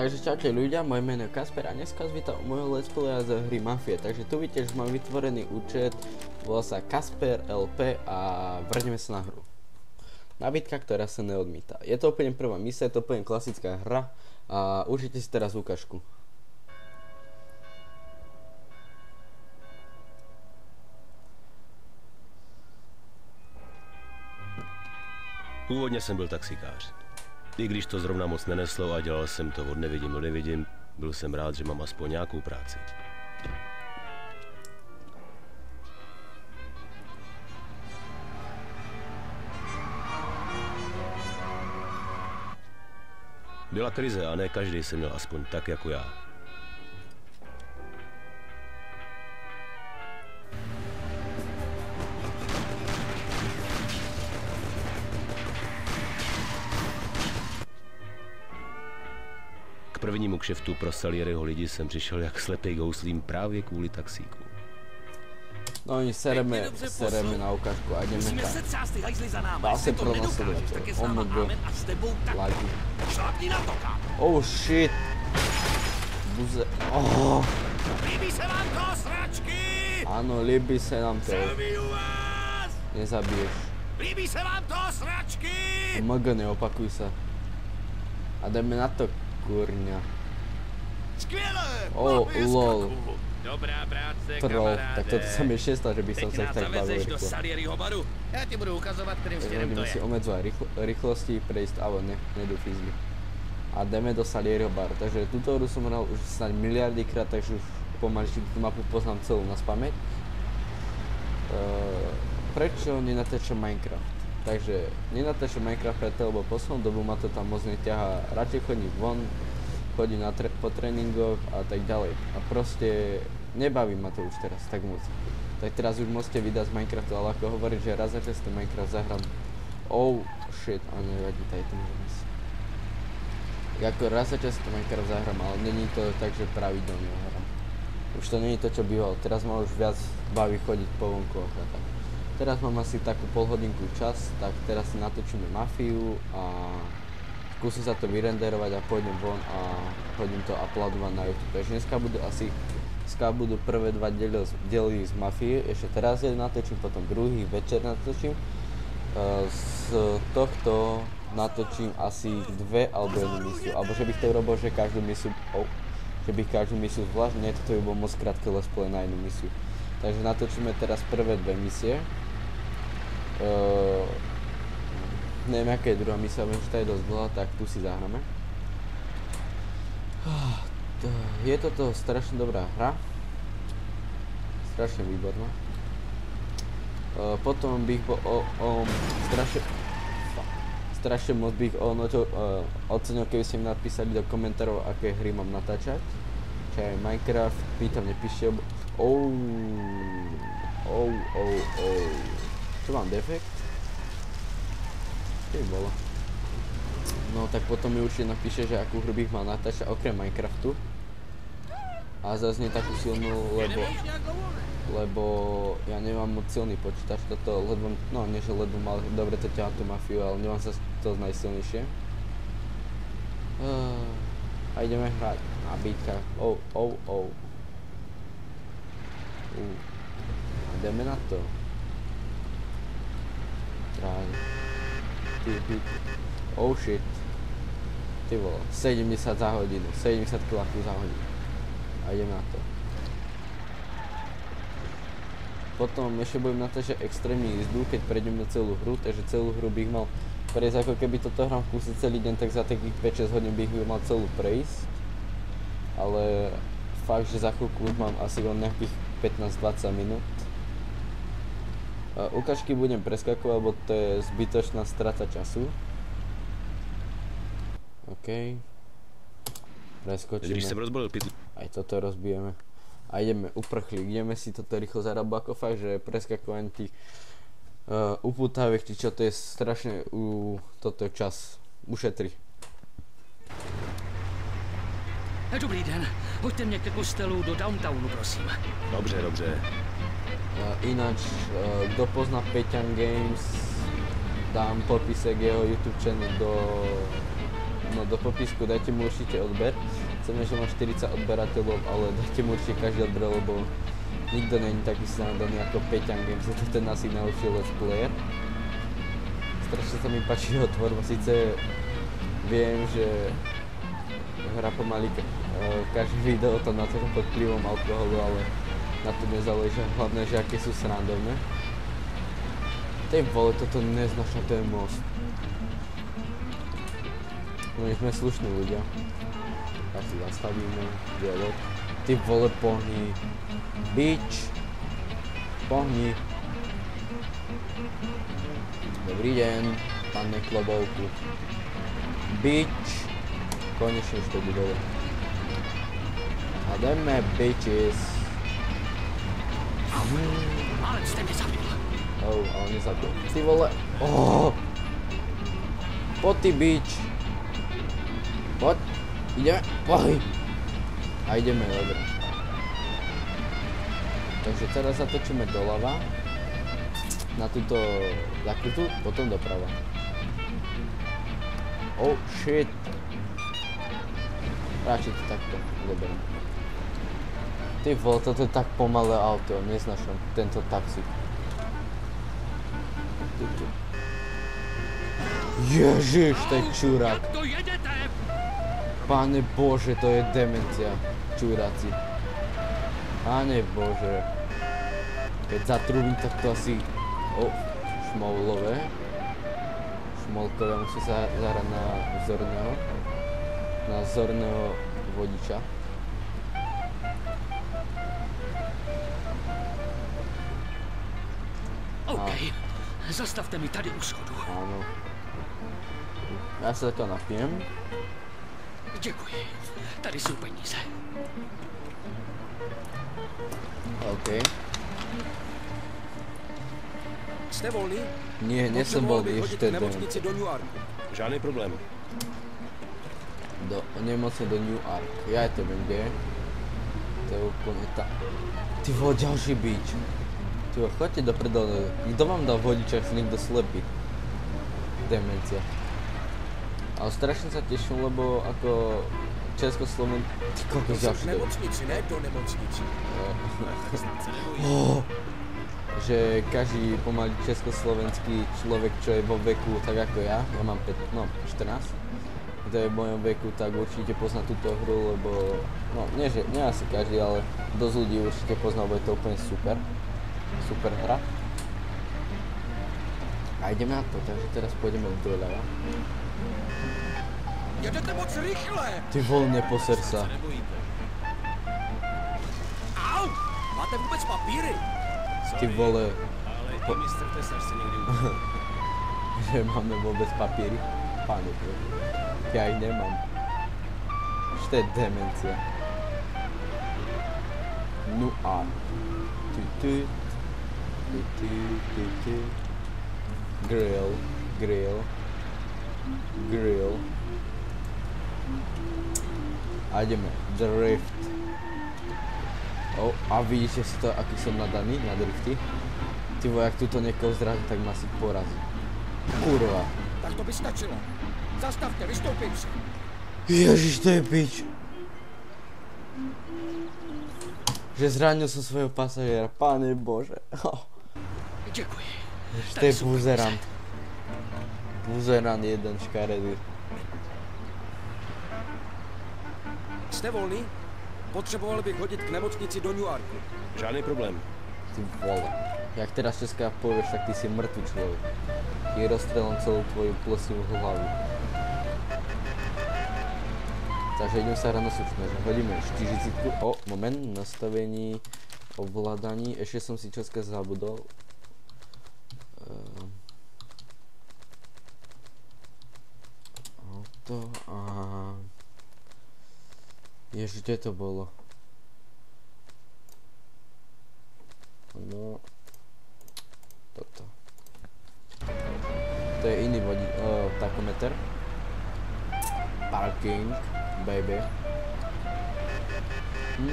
Takže čaute ľudia, moje meno je Kasper a dneska vás vítam u môjho let's playa z hry Mafia. Takže tu vidíte, že mám vytvorený účet, volá sa Kasper LP a vrhneme sa na hru. Nabitka, ktorá sa neodmýta. Je to úplne prvá misia, je to úplne klasická hra a užite si teraz ukážku. Původně jsem byl taxikář. I když to zrovna moc neneslo a dělal jsem to od nevidím do nevidím, byl jsem rád, že mám aspoň nějakou práci. Byla krize a ne každý se měl aspoň tak jako já. K prvnímu kšeftu pro Salieriho lidi jsem přišel jak slepej gouslím právě kvůli taxíku. No oni sereme na ukážku a ideme tam. Dá se pronasledovať. OMG. Lagi. Oh shit. Buze. Oh. Líbí se vám to, sračky? Áno, líbí se nám to. Zabiju vás! Nezabiješ. Líbí se vám to, sračky? MG, neopakuj sa. A jdeme na to, kurňa. Skvěle! Oh, lol. Dobrá práce, Troll. kamaráde. Tak toto sa mi ešte stalo, že by som Teď sa nás tak bavil zavezeš do rýchlo. Salieriho baru. Já ti budu ukazovat, kterým směrem to Hodíme si je. obmedzovať rýchlosti, prejsť, alebo ne, nejdu fizmy. A jdeme do Salieriho baru. Takže túto hru som hral už snáď miliardy krát, takže už pomaly tú mapu poznám celú na spamäť. Prečo nenatáčam Minecraft? Takže nenatáčam Minecraft preto, lebo poslednú dobu ma to tam moc neťahá. Radšej chodím von, chodím po tréningoch a tak ďalej. A proste nebaví ma to už teraz tak moc. Tak teraz už môžete vydať z Minecraftu, ale ako hovorím, že raz za čas ten Minecraft zahrám. Oh shit, a nevadí, tady to môžem ísť. Ako raz za čas ten Minecraft zahrám, ale není to tak, že pravidelne ho hrám. Už to není to, čo bývalo. Teraz ma už viac baví chodiť po vonkoch a tak. Teraz mám asi takú polhodinku čas, tak teraz si natočíme Mafiu a skúsim sa to vyrenderovať a pôjdem von a chodím to uploadovať na YouTube. Takže dneska budú prvé dva diely z Mafie, ešte teraz jeden natočím, potom druhý večer natočím. Z tohto natočím asi dve alebo jednu misiu, alebo že bych to urobil, že každú misiu zvlášť, nie, toto by bol moc krátke let's play na jednu misiu. Takže natočíme teraz prvé dve misie. Neviem, aká je druhá misia, viem, že tá je dosť dlhá, tak tu si zahráme. Je toto strašne dobrá hra. Strašne výborná. Potom bych bol strašne moc bych ocenil, keby ste mi napísali do komentárov, aké hry mám natáčať. Čo je Minecraft, pýtam, nepíšte. Čo mám, defekt? Čo by bolo? No tak potom mi určite napíše, že akú hru bych mal natáčať okrem Minecraftu. A zase nie takú silnú, lebo ja nemám moc silný počítač toto, lebo, no nie že lebo mal dobre to ťahá tú Mafiu, ale nemám sa to najsilnejšie. A ideme hrať na bitkách. Ideme na to. Oh shit. Ty vole, 70 za hodinu, 70 km za hodinu. A ideme na to. Potom ešte budem natáčať extrémnu jízdu, keď prejdem na celú hru, takže celú hru bych mal prejsť, ako keby toto hrám v kúse celý deň, tak za takých 5-6 hodín bych mal celú prejsť. Ale fakt, že za chvíľku už mám asi len nejakých 15-20 minút. Ukážky budem preskakovať, lebo to je zbytočná strata času. OK. Preskočíme. Aj toto rozbijeme. A ideme uprchlík, ideme si toto rýchlo zarábať, ako fakt, že preskakovanie tých upútavých, či čo to je strašne toto čas ušetrí. Dobrý den, hoďte mě ke kostelu do downtownu, prosím. Dobře. Ináč, kto pozná Peťan Games, dám popisek jeho YouTube channel no do popisku dajte mu určite odber. Chceme, že má 40 odberateľov, ale dajte mu určite každý odber, lebo nikto není taký srandaný ako Peťan Games, je to ten asi naučil let's player. Strašne sa mi páči jeho tvorba, síce viem, že hra pomaly každé video to natáča pod vplyvom alkoholu, ale na to nezáleží, hlavne, že aké sú srandovné. Tej vole, toto neznáša, to je most. No my sme slušní ľudia. Tak si zastavíme, dialog. Ty vole, pohni. Bitch. Pohni. Dobrý deň, pane klobouku. Bitch. Konečne už to bude dole. A jdeme, bitches. Ale jste mě zabil. Oh, ale nezabil. Ty vole. Oh. Poď ty, bitch. Poď. Ideme. Poď. A ideme, dobre. Takže teraz zatočíme doľava. Na túto zakrytú, potom doprava. Oh shit. Radšej to takto. Dobre. Ty vole, toto je tak pomalé auto, neznášam tento taxík. Ježiš, to je čurák. Jak to jedete? Pane Bože, to je demencia. Čuráci. Pane Bože. Keď zatrubím, tak to asi... O, šmoulové. Šmolkové, musí sa zahrať na vzorného. Na vzorného vodiča. OK, zastavte mi tady u schodu. Áno. Ja sa to napijem. Děkuji, tady jsou peníze. OK. Jste volný? Nie, nesem voľný, ešte v jdem. nemocnici do New Yorku. Žádný problém. Do nemocne do New York. Ja to viem, kde je. To je úplne tá... Ty vole, ďalší bič. Ty vole, choďte do prdele. Kto vám dal vodiča, ak si niekto slepý? Demencia. Ale strašne sa teším, lebo ako Českosloven... Ty koľko Jsem v ďalší to... nemocnici, ne do nemocnici. Že každý pomaly československý človek, čo je vo veku, tak ako ja mám 14, kto je v mojom veku, tak určite pozná túto hru, lebo, no nie asi každý, ale dosť ľudí určite pozná, lebo je to úplne super, super hra. A ideme na to, takže teraz pôjdeme doľava. Jedete moc rychle! Ty vole, neposer sa. Au! Máte vůbec papíry? Ty vole, Ale i mistr Tesař se někdy udělal. že máme vôbec papíry? Páne, ja ich nemám. Čo to je demencia? No a... Grill. A ideme. Drift. A vidíte si to, aký som nadaný na drifty? Ty vole, jak tuto niekoho zrazí, tak ma si porazí. Kurva. Tak to by stačilo. Zastavte, vystoupím si. Ježiš, to je bič. Že zranil som svojho pasažiera, Pane Bože. Děkuji. To je buzerant. Buzerant jeden škaredý. Jste volný? Potřeboval bych hodit k nemocnici do New Yorku. Žádný problém. Ty vole. Jak teraz česká povieš, tak ty si mŕtvý človek. Ti rozstrelám celú tvoju plesnivú hlavu. Takže idem sa hrať na slušné. Hodíme 40. O, moment, nastavení, ovládaní. Ešte som si české zabudol. Auto a... Ježi, kde to bolo? No... Toto. To je iný takometer. Parking, baby.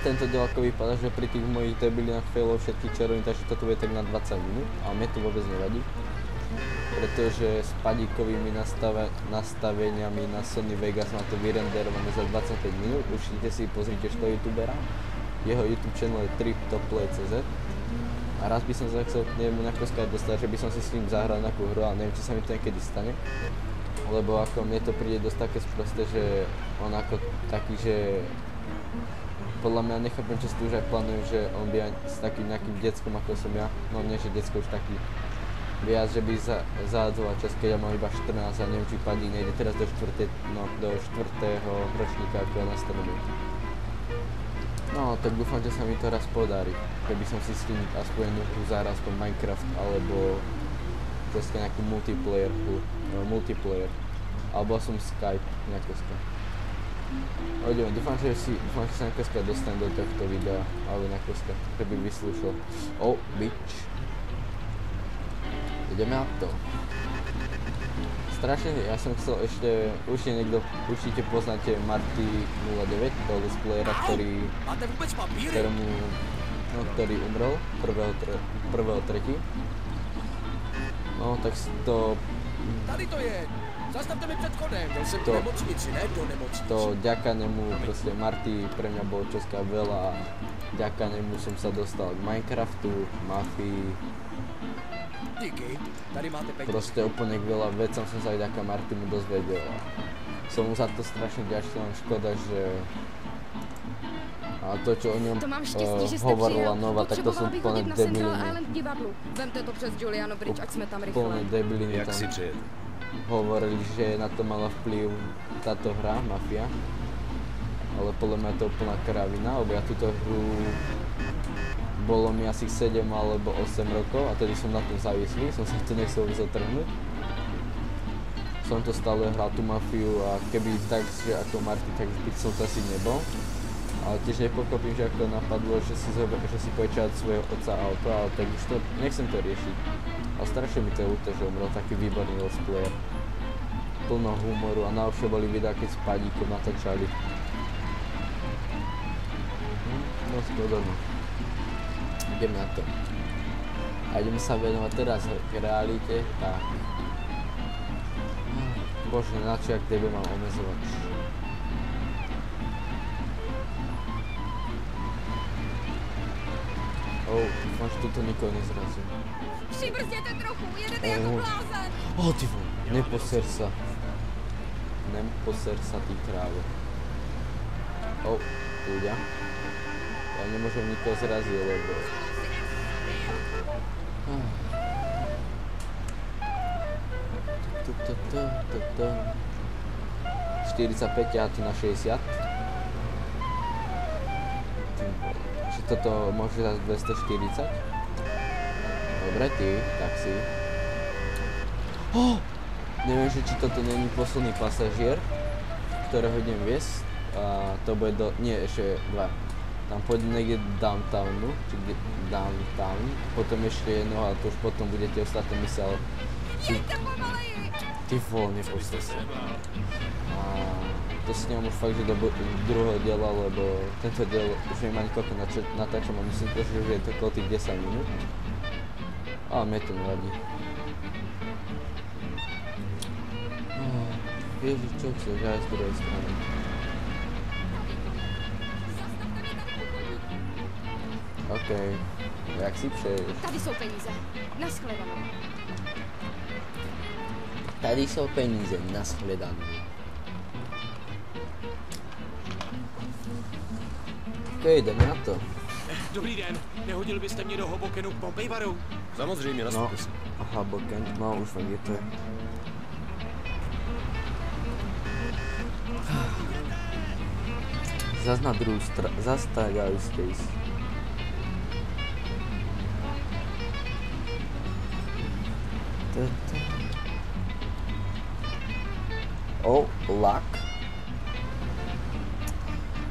Tento diel ako vypadá, že pri tých mojich debilinách failov všetkých čarovní, takže toto bude tak na 20 minút, ale mne to vôbec nevadí. pretože s padíkovými nastaveniami na Sony Vegas má to vyrenderované za 25 minút. Určite si pozrite toho youtubera. Jeho YouTube channel je TripTopPlay.cz a raz by som sa chcel k nemu nakoskať dostať, že by som si s ním zahral nejakú hru, ale neviem, či sa mi to niekedy stane. Lebo ako mne to príde dosť také sprosté, že on ako taký, že podľa mňa nechápem, čo si tu už aj plánujú, že on by aj s takým nejakým deckom ako som ja, no nie, že decko už taký viac, že by zahádzoval čas, keď ja mám iba 14 a neviem, či padí, nejde teraz do 4. ročníka, ako je nastavený. No, tak dúfam, že sa mi to raz podarí, keby som si s tým aspoň jednu hru zahral, aspoň Minecraft, alebo proste nejakú multiplayer, alebo som Skype, nejakoska. Dúfam, že sa nejakoska dostane do tohto videa, alebo nejakoska, keby vyslúšal. Oh, bitch. Ideme na to. Strašne, ja som chcel ešte, určite poznáte Marty09, toho cosplayera, ktorý umrel 1.3. No, tak to... Tady to je! Zastavte mi před vchodem, byl jsem v nemocnici, ne do nemocnice. To ďaká nemu, proste Marty pre mňa bolo česká veľa a ďaká nemu som sa dostal k Minecraftu, Mafii. Díky, tady máte peníze. Proste úplne k veľa vecom som sa aj ďaká Martymu dozvedel a som mu za to strašne vďačný, len škoda, že a to, čo o ňom hovorila Nova, tak to sú plné debiliny. Vemte to přes Juliano Bridge, ak sme tam rýchle. Plné debiliny Jak tam si přijete? hovorili, že na to mala vplyv táto hra, Mafia. Ale podľa mňa je to úplná kravina, lebo ja túto hru bolo mi asi 7 alebo 8 rokov a tedy som na tom závislý, som sa to nechcel zotrhnúť. Som to stále hral tú Mafiu a keby tak, že ako Marty, tak by som to asi nebol. Ale tiež nepochopím, že ako napadlo, že si požičal od svojho otca auto, ale tak už to, nechcem to riešiť. Ale strašne mi to je ľúto, že umrel taký výborný cosplayer. Plno humoru a najlepšie boli videá, keď s padíkom natáčali. No spodobno. Idem na to. A ideme sa venovať teraz k realite, tak... Bože, na čo, jak tebe mám omezovač. Dúfam, že tuto nikoho nezrazím. Přibrzděte trochu, jedete jako blázen. Ty vole, neposer sa. Neposer sa, ty krávo. Ľudia. Ja nemôžem nikoho zraziť, lebo... 45 a tu na 60. Že toto môže dať 240. Dobre, ty, taxi. Neviem, že či toto není posledný pasažier, ktorého idem viesť. A to bude nie, ešte dva. Tam pôjde niekde downtownu, či kde downtown. Potom ešte jedno a to už potom budete ostatné mysle, ale... Jeďte pomaleji! Ty vole, nepočte sa. A to si nemám už fakt, že do druhého diela, lebo tento diel už neviem ani koľko natáčam a myslím, že už je to okolo tých 10 minút. Ale mne to nevadí. Ježiš, čo chceš, ja z druhej strany. OK, jak si přeješ? Tady jsou peníze. Naschledanou. Tady jsou peníze, naschledanou. OK, jdeme na to. Dobrý den, nehodil byste mě do Hobokenu po pivaru? Samozřejmě, No, nastupe si. aha, Boken, no už vím, kde to je. Zas na druhou stranu, zas taďajú Stacy. Luck.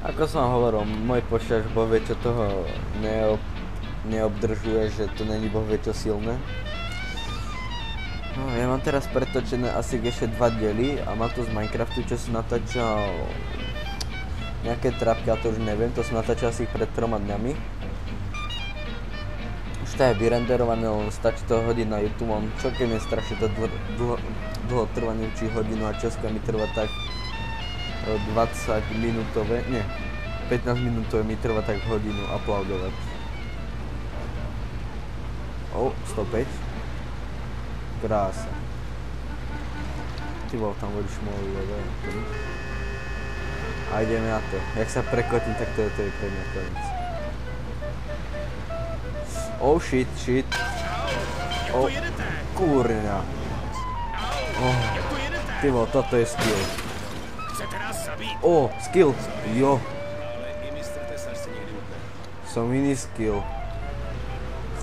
Ako som hovoril, môj počítač bohvie čo toho neobdržuje, že to není bohvie čo silné. No, ja mám teraz pretočené asi ešte 2 diely a mám to z Minecraftu, čo som natáčal nejaké trapky, ale to už neviem, to som natáčal asi pred 3 dňami. Už to je vyrenderované, len stačí to hodiť na YouTube, on celkem je strašne to dlho trvá, neviem či hodinu a česká mi trvá tak 20 minútové, nie, 15 minútové mi trvá tak hodinu uploadovať. 105. Krása. Ty bol, tam vodíš môj level. A ideme na to. Jak sa prekotím, tak to je pre mňa konec. Oh shit. Oh, kurňa. Oh, ty bol, toto je skill. Skill, jo. Som iný skill.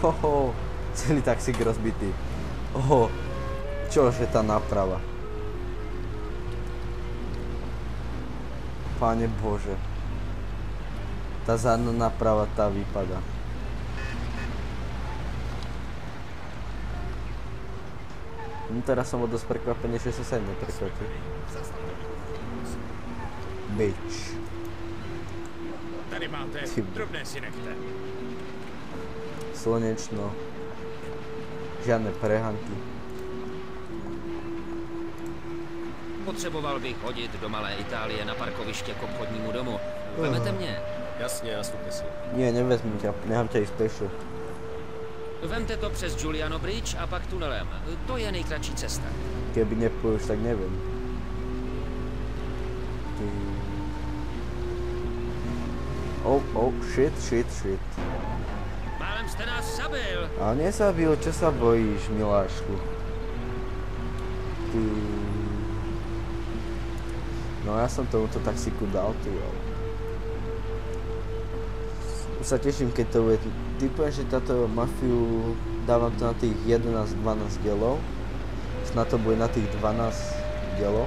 Hoho, celý taxík rozbitý. Čože tá náprava. Pane Bože. Tá zadná náprava, tá vypadá. No teraz som bol dosť prekvapený, že sa neprekvapil. Bitch. Tady máte, drobné si nechte. Slnečno. Žiadne prehanky. Potřeboval bych hodit do Malé Itálie na parkoviště k obchodnímu domu. Vemete mě? Jasně, nastupte si. Nie, nevezmím ťa, nechám ťa ísť pešo. Vemte to přes Giuliano Bridge a pak tunelem. To je nejkratší cesta. Keby nepôjdeš, tak neviem. Shit. Málem jste nás zabil. Ale nezabil, čo sa bojíš, milášku? No ja som tomuto taxíku dal, ty jo. Už sa teším, keď to bude. Typujem, že táto mafiu dávam to na tých 11-12 dielov. Snad to bude na tých 12 dielov.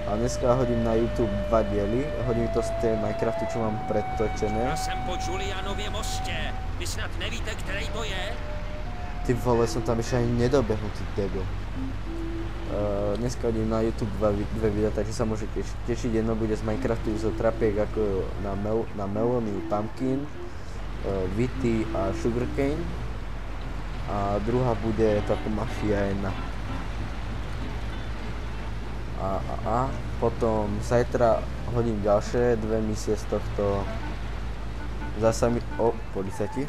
A dneska hodím na YouTube 2 diely. Hodím to z tej Minecraftu, čo mám predtočené. Já jsem po Giulianově mostě. Vy snad nevíte, který to je? Ty vole, som tam ešte ani nedobehnutý, debil. Dneska hodím na YouTube dve videa, takže sa môže tešiť. Jedno bude z Minecraftu zo trapiek ako na melony, pumpkin, vity a sugarcane. A druhá bude táto Mafia 1. A potom zajtra hodím ďalšie dve misie z tohto. Zasa mi... policajti.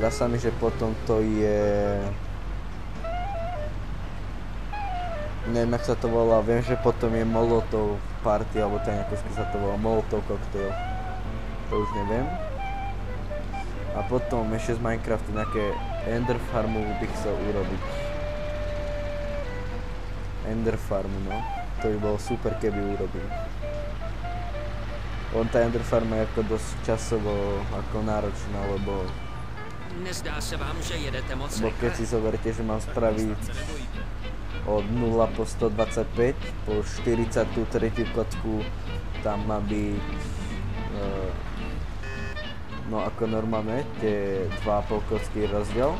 Zasa mi, že potom to je... Neviem, jak sa to volá, viem, že potom je Molotov party, alebo to nejako sa to volá, Molotov cocktail. To už neviem. A potom ešte z Minecraftu nejaké Ender farmu by chcel urobiť. Ender farmu, no. To by bolo super, keby urobil. On tá Ender farma je ako dosť časovo ako náročná, lebo... Nezdá se vám, že jedete moc Lebo keď si zoberte, že mám spraviť od 0 po 125, po 43 kocku, tam má byť... no ako normálne, tie 2,5 kocky rozdiel.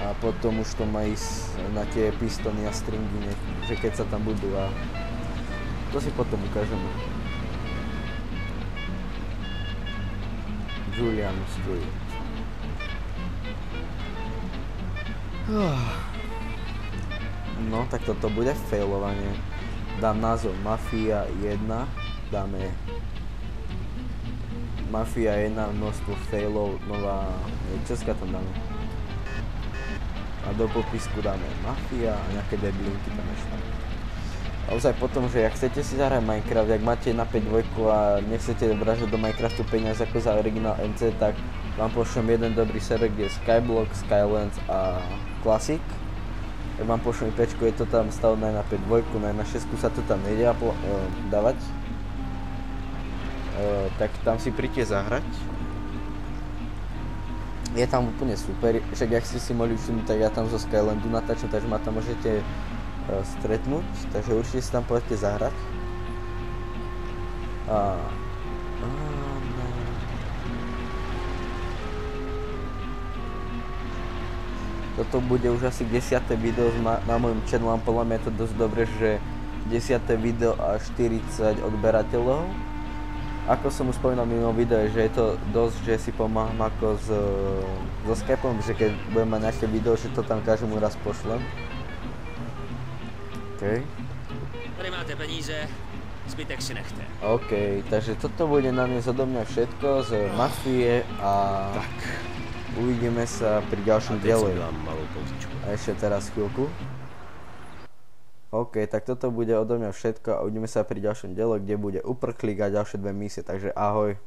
A potom už to má ísť na tie pistony a stringy, že keď sa tam budú a to si potom ukážeme. Giuliano Street. No, tak toto bude failovanie. Dám názov Mafia 1, dáme Mafia 1, množstvo failov, nová, česká tam dáme. A do popisku dáme Mafia a nejaké deblinky tam ešte. A ozaj potom, že ak chcete si zahrať Minecraft, ak máte na 5.2 a nechcete vražať do Minecraftu peniaze ako za originál MC, tak vám pošlem jeden dobrý server, kde je Skyblock, Skylands a Classic. Tak vám pošlem IPčko, je to tam stavené na 5.2, na 6 sa to tam nejde dávať. Tak tam si príďte zahrať. Je tam úplne super, však jak ste si mohli všimnúť, tak ja tam zo Skylandu natáčam, takže ma tam môžete stretnúť, takže určite si tam poďte zahrať. Toto bude už asi 10. video na mojom channelu, podľa mňa je to dosť dobre, že 10. video a 40 odberateľov. A ako som už spomínal v minulom videu, že je to dosť, že si pomáham ako so Skypeom, že keď budem mať nejaké video, že to tam každému raz pošlem. OK. Tady máte peníze, zbytek si nechte. OK, takže toto bude na dnes odo mňa všetko z Mafie a Tak. uvidíme sa pri A ďalšom teď si diele. udělám malou pauzičku. A ešte teraz chvíľku. OK, tak toto bude odo mňa všetko a uvidíme sa pri ďalšom diele, kde bude uprchlík a ďalšie 2 misie, takže ahoj.